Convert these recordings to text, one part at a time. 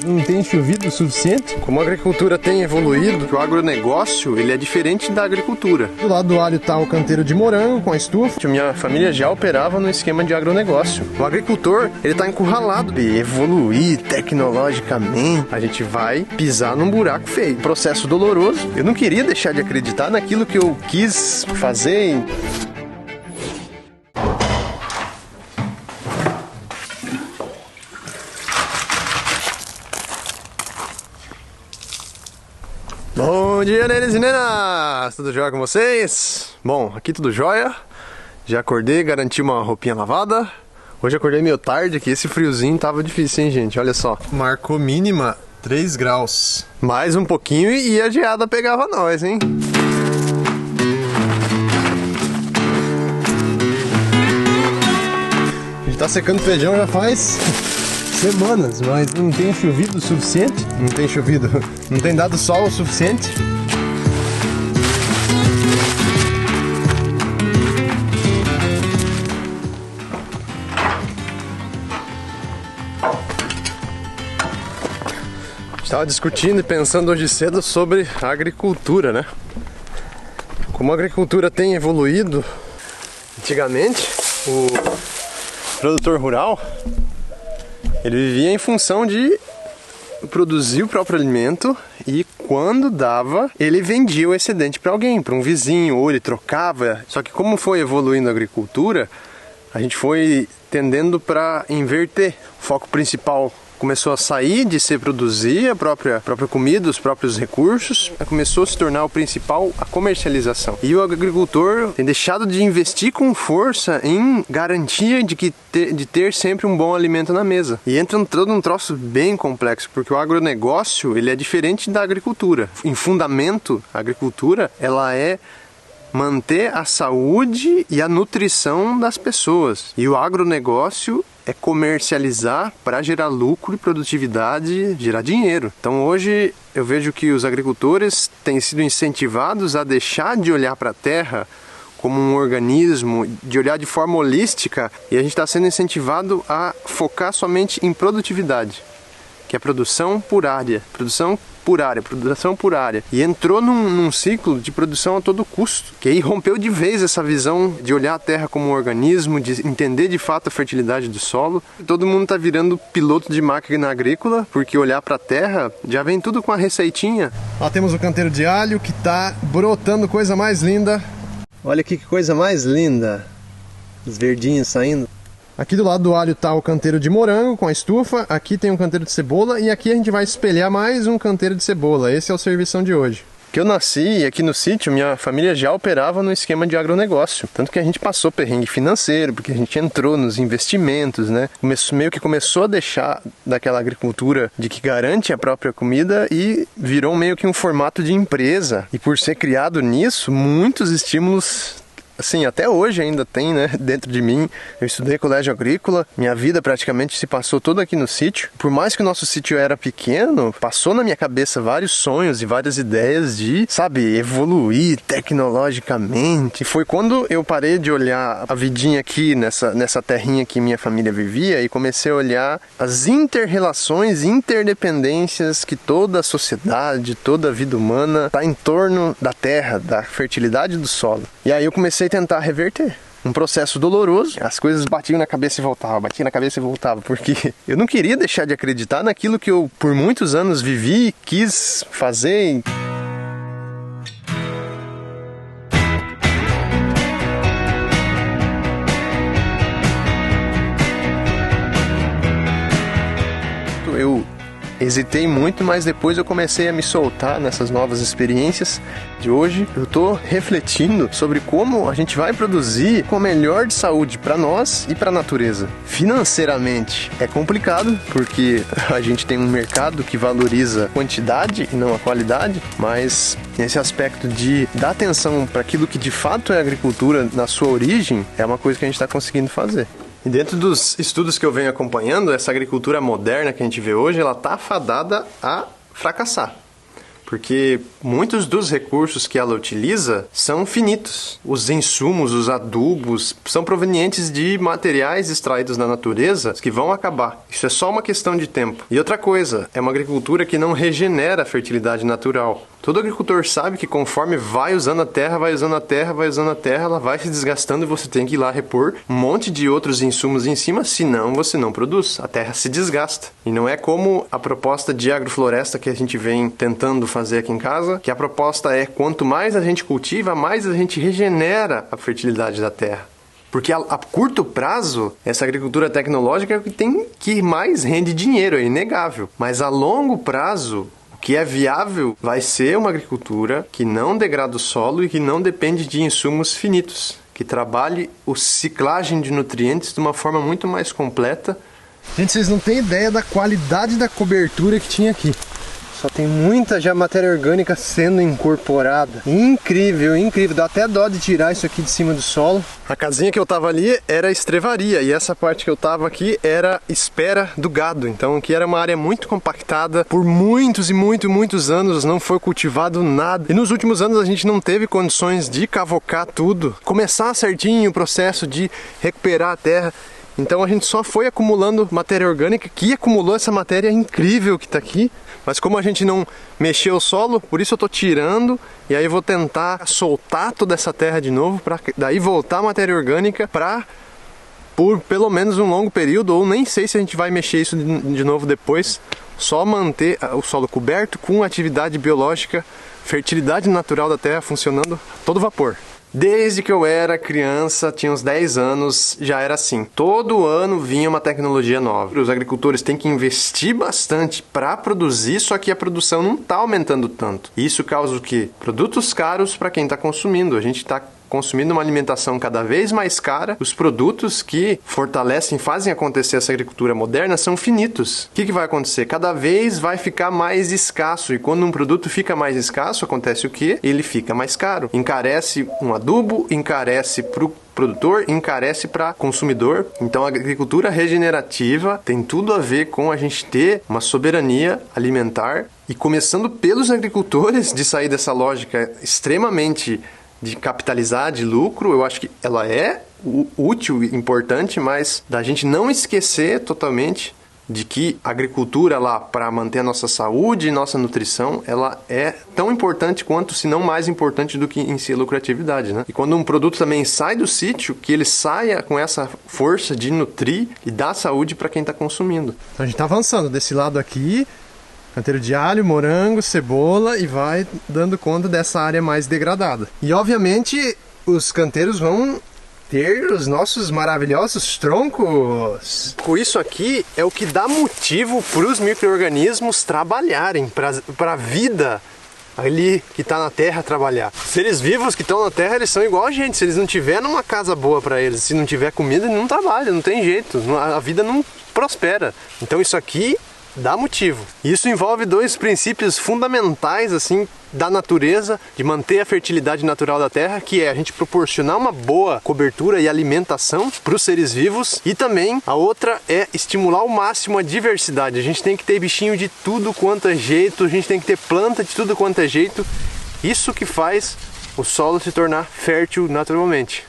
não tem chovido o suficiente. Como a agricultura tem evoluído, o agronegócio ele é diferente da agricultura. Do lado do alho tá o canteiro de morango com a estufa. Minha família já operava no esquema de agronegócio. O agricultor, ele tá encurralado e evoluir tecnologicamente. A gente vai pisar num buraco feio. Processo doloroso. Eu não queria deixar de acreditar naquilo que eu quis fazer. Bom dia, nenes e nenas! Tudo jóia com vocês? Bom, aqui tudo jóia. Já acordei, garanti uma roupinha lavada. Hoje acordei meio tarde, que esse friozinho tava difícil, hein, gente? Olha só. Marcou mínima 3 graus. Mais um pouquinho e a geada pegava nós, hein? A gente tá secando feijão já faz Semanas, mas não tem chovido o suficiente. Não tem chovido, não tem dado sol o suficiente. Estava discutindo e pensando hoje cedo sobre a agricultura, né? Como a agricultura tem evoluído. Antigamente, o produtor rural ele vivia em função de produzir o próprio alimento e quando dava, ele vendia o excedente para alguém, para um vizinho, ou ele trocava. Só que como foi evoluindo a agricultura, a gente foi tendendo para inverter. O foco principal começou a sair de se produzir a própria comida, os próprios recursos, começou a se tornar o principal a comercialização. E o agricultor tem deixado de investir com força em garantia de ter sempre um bom alimento na mesa. E entra todo um troço bem complexo, porque o agronegócio ele é diferente da agricultura. Em fundamento, a agricultura ela é manter a saúde e a nutrição das pessoas. E o agronegócio é comercializar para gerar lucro e produtividade, gerar dinheiro. Então hoje eu vejo que os agricultores têm sido incentivados a deixar de olhar para a terra como um organismo, de olhar de forma holística, e a gente está sendo incentivado a focar somente em produtividade, que é produção por área, produção por área. E entrou num ciclo de produção a todo custo, que aí rompeu de vez essa visão de olhar a terra como um organismo, de entender de fato a fertilidade do solo. Todo mundo está virando piloto de máquina agrícola, porque olhar para a terra já vem tudo com a receitinha. Lá temos o canteiro de alho que está brotando, coisa mais linda. Olha aqui que coisa mais linda, os verdinhos saindo. Aqui do lado do alho está o canteiro de morango com a estufa, aqui tem um canteiro de cebola e aqui a gente vai espelhar mais um canteiro de cebola. Esse é o servição de hoje. Que eu nasci aqui no sítio, minha família já operava no esquema de agronegócio. Tanto que a gente passou perrengue financeiro, porque a gente entrou nos investimentos, né? Meio que começou a deixar daquela agricultura de que garante a própria comida e virou meio que um formato de empresa. E por ser criado nisso, muitos estímulos, assim, até hoje ainda tem, né, dentro de mim. Eu estudei colégio agrícola, minha vida praticamente se passou toda aqui no sítio. Por mais que o nosso sítio era pequeno, passou na minha cabeça vários sonhos e várias ideias de, sabe, evoluir tecnologicamente. E foi quando eu parei de olhar a vidinha aqui nessa terrinha que minha família vivia e comecei a olhar as inter-relações, interdependências que toda a sociedade, toda a vida humana está em torno da terra, da fertilidade do solo. E aí eu comecei a tentar reverter. Um processo doloroso, as coisas batiam na cabeça e voltavam, porque eu não queria deixar de acreditar naquilo que eu por muitos anos vivi, quis fazer. Eu hesitei muito, mas depois eu comecei a me soltar nessas novas experiências de hoje. Eu tô refletindo sobre como a gente vai produzir com a melhor de saúde para nós e para a natureza. Financeiramente é complicado, porque a gente tem um mercado que valoriza a quantidade e não a qualidade, mas nesse aspecto de dar atenção para aquilo que de fato é agricultura na sua origem, é uma coisa que a gente está conseguindo fazer. E dentro dos estudos que eu venho acompanhando, essa agricultura moderna que a gente vê hoje, ela está fadada a fracassar. porque muitos dos recursos que ela utiliza são finitos. Os insumos, os adubos, são provenientes de materiais extraídos da natureza que vão acabar. Isso é só uma questão de tempo. E outra coisa, é uma agricultura que não regenera a fertilidade natural. Todo agricultor sabe que conforme vai usando a terra, ela vai se desgastando e você tem que ir lá repor um monte de outros insumos em cima, senão você não produz. A terra se desgasta. E não é como a proposta de agrofloresta que a gente vem tentando fazer aqui em casa, que a proposta é quanto mais a gente cultiva, mais a gente regenera a fertilidade da terra. Porque a curto prazo, essa agricultura tecnológica é o que mais rende dinheiro, é inegável. Mas a longo prazo, o que é viável vai ser uma agricultura que não degrada o solo e que não depende de insumos finitos, que trabalhe a ciclagem de nutrientes de uma forma muito mais completa. Gente, vocês não têm ideia da qualidade da cobertura que tinha aqui. Só tem muita já matéria orgânica sendo incorporada. Incrível, incrível. Dá até dó de tirar isso aqui de cima do solo. A casinha que eu tava ali era estrevaria e essa parte que eu tava aqui era espera do gado. Então aqui era uma área muito compactada. Por muitos e muitos anos não foi cultivado nada. E nos últimos anos a gente não teve condições de cavocar tudo. Começar certinho o processo de recuperar a terra. Então a gente só foi acumulando matéria orgânica, que acumulou essa matéria incrível que está aqui. Mas como a gente não mexeu o solo, por isso eu estou tirando e aí eu vou tentar soltar toda essa terra de novo, para daí voltar a matéria orgânica por pelo menos um longo período, ou nem sei se a gente vai mexer isso de novo depois, só manter o solo coberto com atividade biológica, fertilidade natural da terra funcionando a todo vapor. Desde que eu era criança, tinha uns 10 anos, já era assim. Todo ano vinha uma tecnologia nova. Os agricultores têm que investir bastante para produzir, só que a produção não está aumentando tanto. Isso causa o quê? Produtos caros para quem está consumindo. A gente está consumindo uma alimentação cada vez mais cara. Os produtos que fortalecem, fazem acontecer essa agricultura moderna são finitos. O que vai acontecer? Cada vez vai ficar mais escasso. E quando um produto fica mais escasso, acontece o quê? Ele fica mais caro. Encarece um adubo, encarece para o produtor, encarece para consumidor. Então a agricultura regenerativa tem tudo a ver com a gente ter uma soberania alimentar e começando pelos agricultores de sair dessa lógica extremamente de capitalizar, de lucro. Eu acho que ela é útil e importante, mas da gente não esquecer totalmente de que a agricultura lá para manter a nossa saúde e nossa nutrição, ela é tão importante quanto, se não mais importante do que em si a lucratividade, né? E quando um produto também sai do sítio, que ele saia com essa força de nutrir e dar saúde para quem está consumindo. Então a gente está avançando desse lado aqui, canteiro de alho, morango, cebola, e vai dando conta dessa área mais degradada. E obviamente os canteiros vão ter os nossos maravilhosos troncos. Com isso aqui é o que dá motivo para os micro-organismos trabalharem, para a vida ali que está na terra trabalhar. Seres vivos que estão na terra, eles são igual a gente. Se eles não tiverem uma casa boa para eles, se não tiver comida, eles não trabalham, não tem jeito. A vida não prospera. Então isso aqui dá motivo. Isso envolve dois princípios fundamentais assim da natureza, de manter a fertilidade natural da terra, que é a gente proporcionar uma boa cobertura e alimentação para os seres vivos, e também a outra é estimular ao máximo a diversidade. A gente tem que ter bichinho de tudo quanto é jeito, a gente tem que ter planta de tudo quanto é jeito. Isso que faz o solo se tornar fértil naturalmente.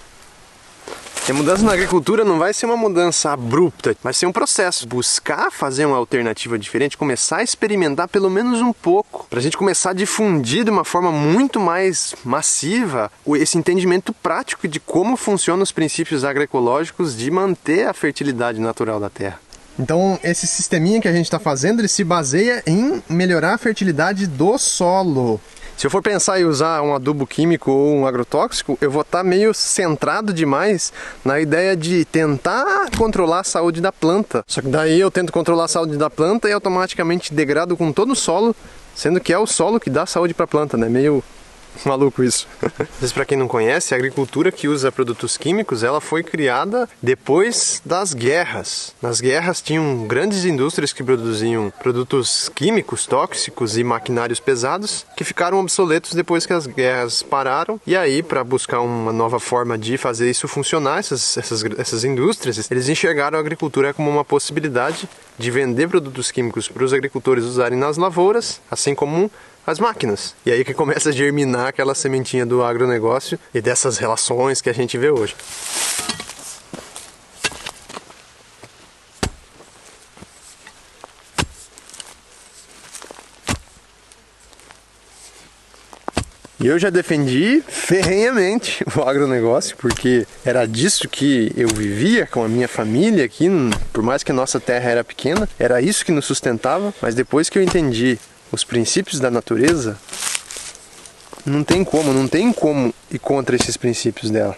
E a mudança na agricultura não vai ser uma mudança abrupta, vai ser um processo. Buscar fazer uma alternativa diferente, começar a experimentar pelo menos um pouco, para a gente começar a difundir de uma forma muito mais massiva esse entendimento prático de como funcionam os princípios agroecológicos de manter a fertilidade natural da terra. Então esse sisteminha que a gente está fazendo, ele se baseia em melhorar a fertilidade do solo. Se eu for pensar em usar um adubo químico ou um agrotóxico, eu vou estar meio centrado demais na ideia de tentar controlar a saúde da planta. Só que daí eu tento controlar a saúde da planta e automaticamente degrado com todo o solo, sendo que é o solo que dá saúde para a planta, né? Meio maluco isso. Às vezes, para quem não conhece, a agricultura que usa produtos químicos, ela foi criada depois das guerras. Nas guerras tinham grandes indústrias que produziam produtos químicos, tóxicos e maquinários pesados que ficaram obsoletos depois que as guerras pararam. E aí, para buscar uma nova forma de fazer isso funcionar, essas indústrias, eles enxergaram a agricultura como uma possibilidade de vender produtos químicos para os agricultores usarem nas lavouras, assim como as máquinas. E aí que começa a germinar aquela sementinha do agronegócio e dessas relações que a gente vê hoje. E eu já defendi ferrenhamente o agronegócio, porque era disso que eu vivia com a minha família aqui, por mais que a nossa terra era pequena, era isso que nos sustentava, mas depois que eu entendi os princípios da natureza, não tem como ir contra esses princípios dela.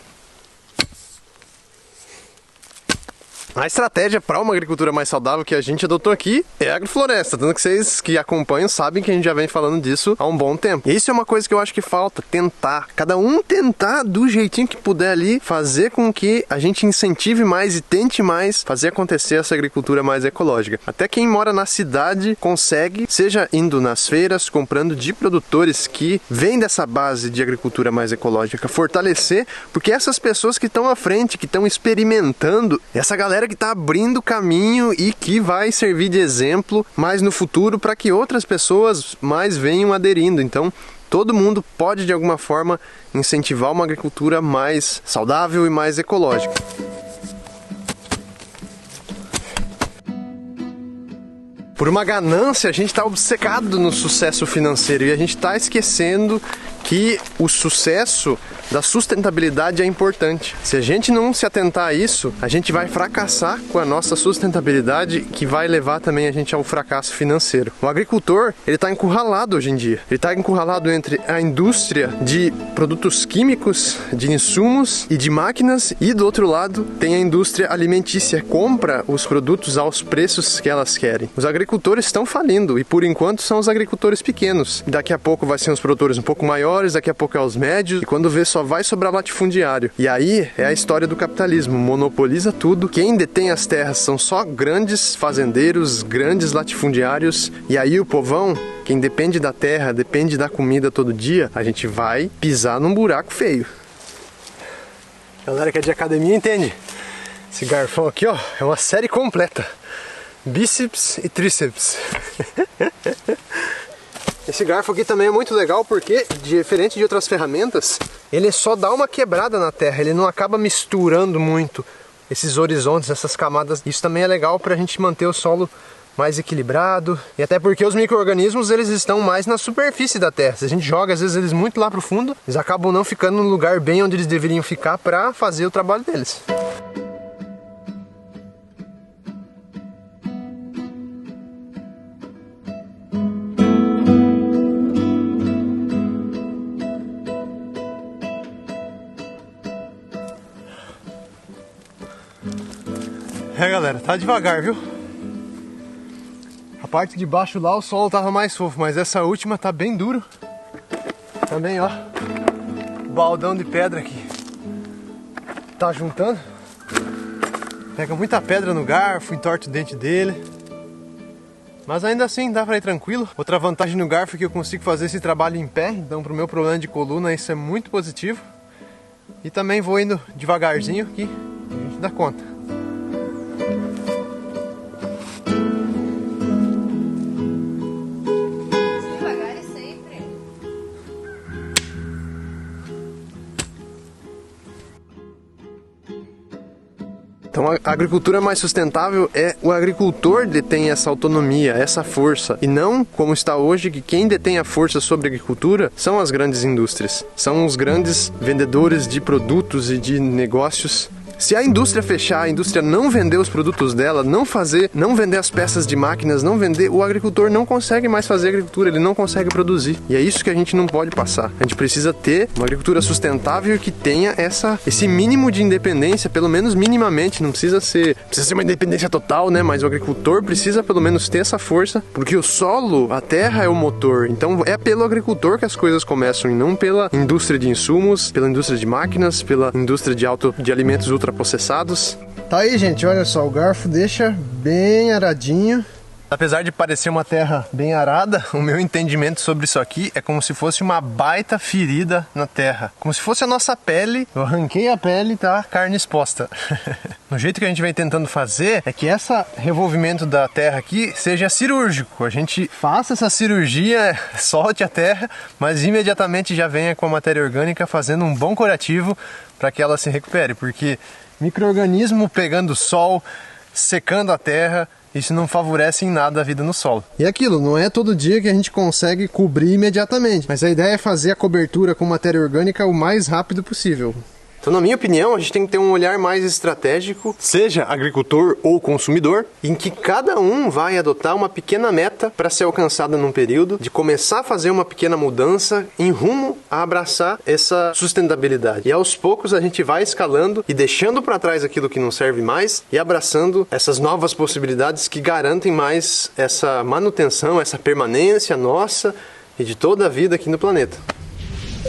A estratégia para uma agricultura mais saudável que a gente adotou aqui é a agrofloresta, tanto que vocês que acompanham sabem que a gente já vem falando disso há um bom tempo. E isso é uma coisa que eu acho que falta, tentar. Cada um tentar do jeitinho que puder ali, fazer com que a gente incentive mais e tente mais fazer acontecer essa agricultura mais ecológica. Até quem mora na cidade consegue, seja indo nas feiras, comprando de produtores que vêm dessa base de agricultura mais ecológica, fortalecer, porque essas pessoas que estão à frente, que estão experimentando, essa galera que está abrindo caminho e que vai servir de exemplo mais no futuro para que outras pessoas mais venham aderindo. Então, todo mundo pode de alguma forma incentivar uma agricultura mais saudável e mais ecológica. Por uma ganância, a gente está obcecado no sucesso financeiro e a gente está esquecendo que o sucesso da sustentabilidade é importante. Se a gente não se atentar a isso, a gente vai fracassar com a nossa sustentabilidade, que vai levar também a gente ao fracasso financeiro. O agricultor, ele está encurralado hoje em dia. Ele está encurralado entre a indústria de produtos químicos, de insumos e de máquinas, e do outro lado tem a indústria alimentícia, compra os produtos aos preços que elas querem. Os agricultores estão falindo e por enquanto são os agricultores pequenos. Daqui a pouco vai ser os produtores um pouco maiores, daqui a pouco é os médios, e quando vê só vai sobrar latifundiário. E aí é a história do capitalismo, monopoliza tudo. Quem detém as terras são só grandes fazendeiros, grandes latifundiários, e aí o povão, quem depende da terra, depende da comida todo dia, a gente vai pisar num buraco feio. Galera que é de academia entende. Esse garfão aqui, ó, é uma série completa. Bíceps e tríceps. Esse garfo aqui também é muito legal porque, diferente de outras ferramentas, ele só dá uma quebrada na terra, ele não acaba misturando muito esses horizontes, essas camadas. Isso também é legal para a gente manter o solo mais equilibrado, e até porque os micro-organismos eles estão mais na superfície da terra. Se a gente joga às vezes eles muito lá pro fundo, eles acabam não ficando no lugar bem onde eles deveriam ficar para fazer o trabalho deles. É, galera, tá devagar, viu? A parte de baixo lá o solo tava mais fofo, mas essa última tá bem duro. Também, ó, baldão de pedra aqui. Tá juntando. Pega muita pedra no garfo, entorta o dente dele. Mas ainda assim dá pra ir tranquilo. Outra vantagem no garfo é que eu consigo fazer esse trabalho em pé, então pro meu problema de coluna isso é muito positivo. E também vou indo devagarzinho que a gente dá conta. Então a agricultura mais sustentável é o agricultor detém essa autonomia, essa força, e não como está hoje, que quem detém a força sobre a agricultura são as grandes indústrias, são os grandes vendedores de produtos e de negócios. Se a indústria fechar, a indústria não vender os produtos dela, não vender as peças de máquinas, não vender, o agricultor não consegue mais fazer agricultura, ele não consegue produzir. E é isso que a gente não pode passar. A gente precisa ter uma agricultura sustentável que tenha esse mínimo de independência, pelo menos minimamente, não precisa ser uma independência total, né? Mas o agricultor precisa pelo menos ter essa força, porque o solo, a terra é o motor. Então é pelo agricultor que as coisas começam e não pela indústria de insumos, pela indústria de máquinas, pela indústria de alimentos ultraprocessados. Tá aí, gente, olha só, o garfo deixa bem aradinho. Apesar de parecer uma terra bem arada, o meu entendimento sobre isso aqui é como se fosse uma baita ferida na terra. Como se fosse a nossa pele, eu arranquei a pele e tá a carne exposta. No jeito que a gente vem tentando fazer é que esse revolvimento da terra aqui seja cirúrgico. A gente faça essa cirurgia, solte a terra, mas imediatamente já venha com a matéria orgânica fazendo um bom curativo para que ela se recupere. Porque micro-organismo pegando sol, secando a terra, isso não favorece em nada a vida no solo. E aquilo, não é todo dia que a gente consegue cobrir imediatamente, mas a ideia é fazer a cobertura com matéria orgânica o mais rápido possível. Então, na minha opinião, a gente tem que ter um olhar mais estratégico, seja agricultor ou consumidor, em que cada um vai adotar uma pequena meta para ser alcançada num período, de começar a fazer uma pequena mudança em rumo a abraçar essa sustentabilidade. E aos poucos a gente vai escalando e deixando para trás aquilo que não serve mais e abraçando essas novas possibilidades que garantem mais essa manutenção, essa permanência nossa e de toda a vida aqui no planeta.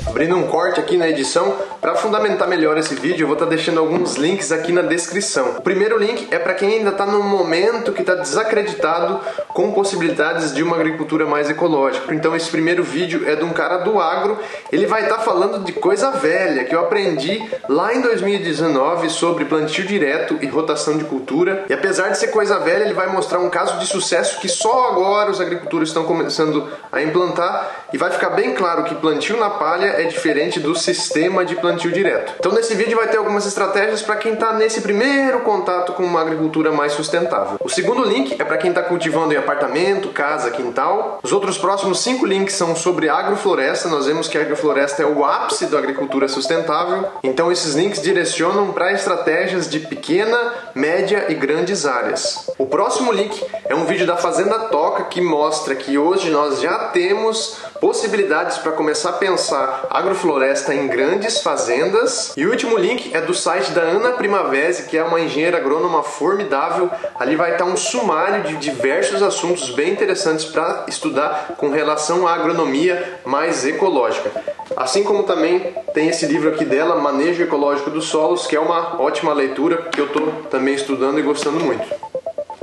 Abrindo um corte aqui na edição, para fundamentar melhor esse vídeo, eu vou estar deixando alguns links aqui na descrição. O primeiro link é para quem ainda está num momento que está desacreditado com possibilidades de uma agricultura mais ecológica. Então esse primeiro vídeo é de um cara do agro, ele vai estar falando de coisa velha que eu aprendi lá em 2019 sobre plantio direto e rotação de cultura. E apesar de ser coisa velha, ele vai mostrar um caso de sucesso que só agora os agricultores estão começando a implantar e vai ficar bem claro que plantio na palha é diferente do sistema de plantio direto. Então nesse vídeo vai ter algumas estratégias para quem está nesse primeiro contato com uma agricultura mais sustentável. O segundo link é para quem está cultivando em apartamento, casa, quintal. Os outros próximos 5 links são sobre agrofloresta. Nós vemos que a agrofloresta é o ápice da agricultura sustentável. Então esses links direcionam para estratégias de pequena, média e grandes áreas. O próximo link é um vídeo da Fazenda Toca que mostra que hoje nós já temos possibilidades para começar a pensar agrofloresta em grandes fazendas. E o último link é do site da Ana Primavesi, que é uma engenheira agrônoma formidável. Ali vai estar um sumário de diversos assuntos bem interessantes para estudar com relação à agronomia mais ecológica. Assim como também tem esse livro aqui dela, Manejo Ecológico dos Solos, que é uma ótima leitura que eu estou também estudando e gostando muito.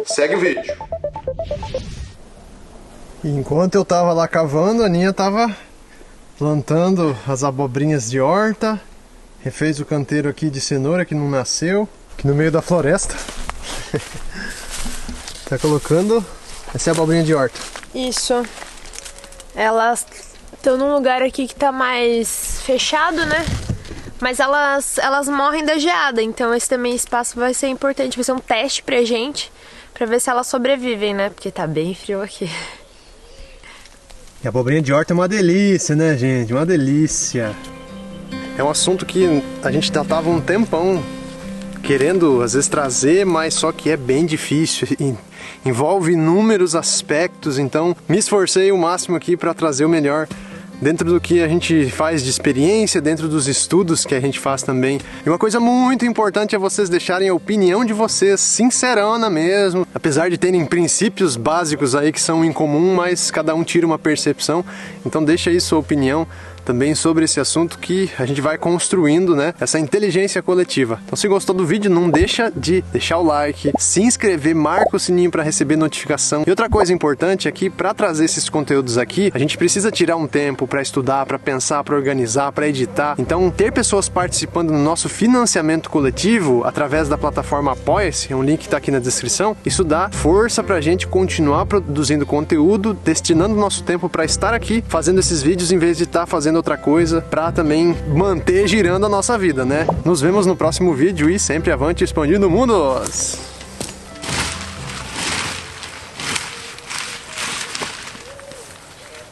Segue o vídeo. Enquanto eu tava lá cavando, a Aninha tava plantando as abobrinhas de horta, refez o canteiro aqui de cenoura que não nasceu, aqui no meio da floresta. Tá colocando essa abobrinha de horta. Isso. Elas estão num lugar aqui que tá mais fechado, né? Mas elas morrem da geada, então esse também espaço vai ser importante, vai ser um teste pra gente, pra ver se elas sobrevivem, né? Porque tá bem frio aqui. E a abobrinha de horta é uma delícia, né, gente? Uma delícia. É um assunto que a gente já tava um tempão querendo, às vezes, trazer, mas só que é bem difícil. Envolve inúmeros aspectos, então me esforcei o máximo aqui para trazer o melhor dentro do que a gente faz de experiência, dentro dos estudos que a gente faz também. E uma coisa muito importante é vocês deixarem a opinião de vocês sincerona mesmo, apesar de terem princípios básicos aí que são em comum, mas cada um tira uma percepção. Então deixa aí sua opinião também sobre esse assunto que a gente vai construindo, né? Essa inteligência coletiva. Então se gostou do vídeo, não deixa de deixar o like, se inscrever, marca o sininho para receber notificação. E outra coisa importante é que para trazer esses conteúdos aqui, a gente precisa tirar um tempo para estudar, para pensar, para organizar, para editar. Então ter pessoas participando no nosso financiamento coletivo através da plataforma Apoia-se, um link que está aqui na descrição, isso dá força para a gente continuar produzindo conteúdo, destinando o nosso tempo para estar aqui fazendo esses vídeos em vez de estar fazendo outra coisa para também manter girando a nossa vida, né? Nos vemos no próximo vídeo e sempre avante expandindo mundos!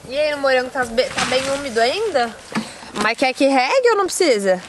E aí, o morango tá bem úmido ainda? Mas quer que regue ou não precisa?